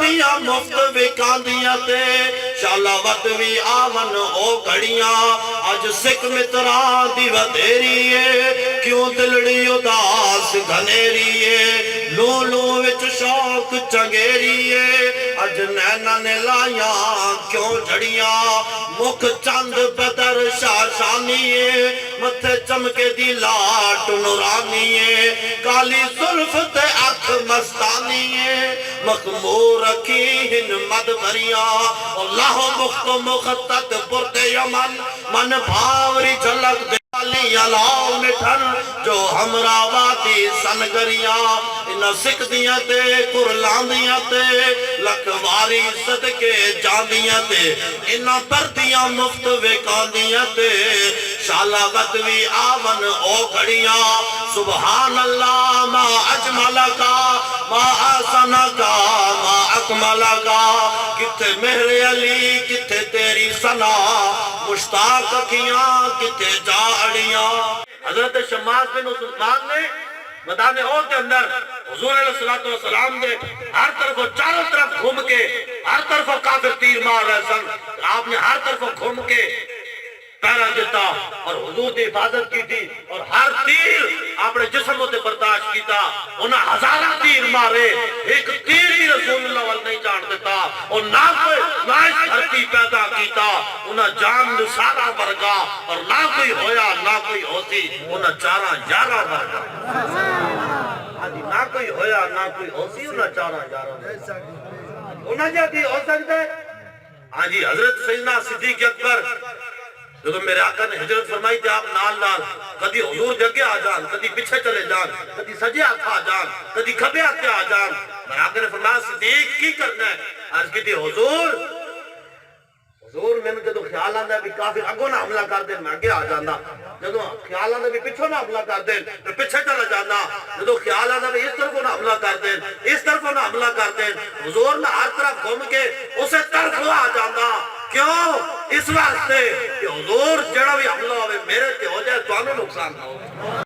वर्दियां मुफ्त विकांदियां ते शालावत भी आवन ओ घड़ियां अज सिख मित्रा दी वधेरी है क्यों दिलड़ी उदास घनेरी है लो लो विच शौक चंगेरी है अज नैना ने लाया क्यों झड़ियां मुख चंद बदर शाशानी है मथे चमके दी लाट नूरानी है काली सुल्फ ते अख मस्तानी है मखमूर रखी हिन मद भरिया अल्लाह मुख्त मुखतत पुरते यमन मन भावरी झलक दे अलाव मिठन जो हमरा वादी सनगरिया इन सिख दियां ते कुरलांदियां ते लखवारी सदके जांदियां ते इन परदियां मुफ्त विकांदियां ते शालावत भी आवन ओ घड़ियां सुभान अल्लाह मा अजमला का मा आसना का मा अकमला का किथे मेरे अली किथे तेरी सना मुश्ताक अखियां किथे जा अड़ियां। हजरत शम्मास बिन उस्मान ने मैदान ओहद के अंदर हुजूर अलैहिस्सलातु वस्सलाम ने हर तरफ चारों तरफ घूम के हर तरफ काफिर तीर मार रहे सन आपने हर तरफ घूम के पहरा देता और हुजूर की हिफाजत की थी और हर तीर अपने जिस्म उते बर्दाश्त किया उन्हें हजारा तीर मारे एक तीर ही रसूलुल्लाह वल नहीं जान देता और ना कोई ना इस धरती पैदा किया उन्हें जान सारा वर्गा और ना कोई होया ना कोई होती उन्हें चारा यारा वर्गा ना कोई होया ना कोई होती उन्हें चारा यारा उन्हें जाती हो सकता है। हाँ जी हजरत सैयदना सिद्दीक अकबर जो मेरे आका ने हिजरत फरमाई थी आप नाल नाल कदी हुजूर दे अगे आ जान कदी पीछे चले जान कदी सजे हाथ आ जान कदी खबे हाथ आ जान मेरे आका ने फरमाया सिद्दीक की करना है अर्ज की थी हुजूर हुजूर मैंने जदों ख्याल आंदा भी काफिर अगों ना हमला कर दे मैं आगे आ जांदा जदों ख्याल आंदा भी पिछों ना हमला कर दे तो पीछे चला जांदा जदों ख्याल आंदा भी इस तरफ ना हमला कर दे इस तरफ ना हमला कर दे हुजूर मैं हर तरफ घूम के उसे तरफ आ जांदा क्यों इस वास्ते कि हुजूर जड़ा भी हमला होवे मेरे ते हो जाए तुहानू नुकसान ना हो।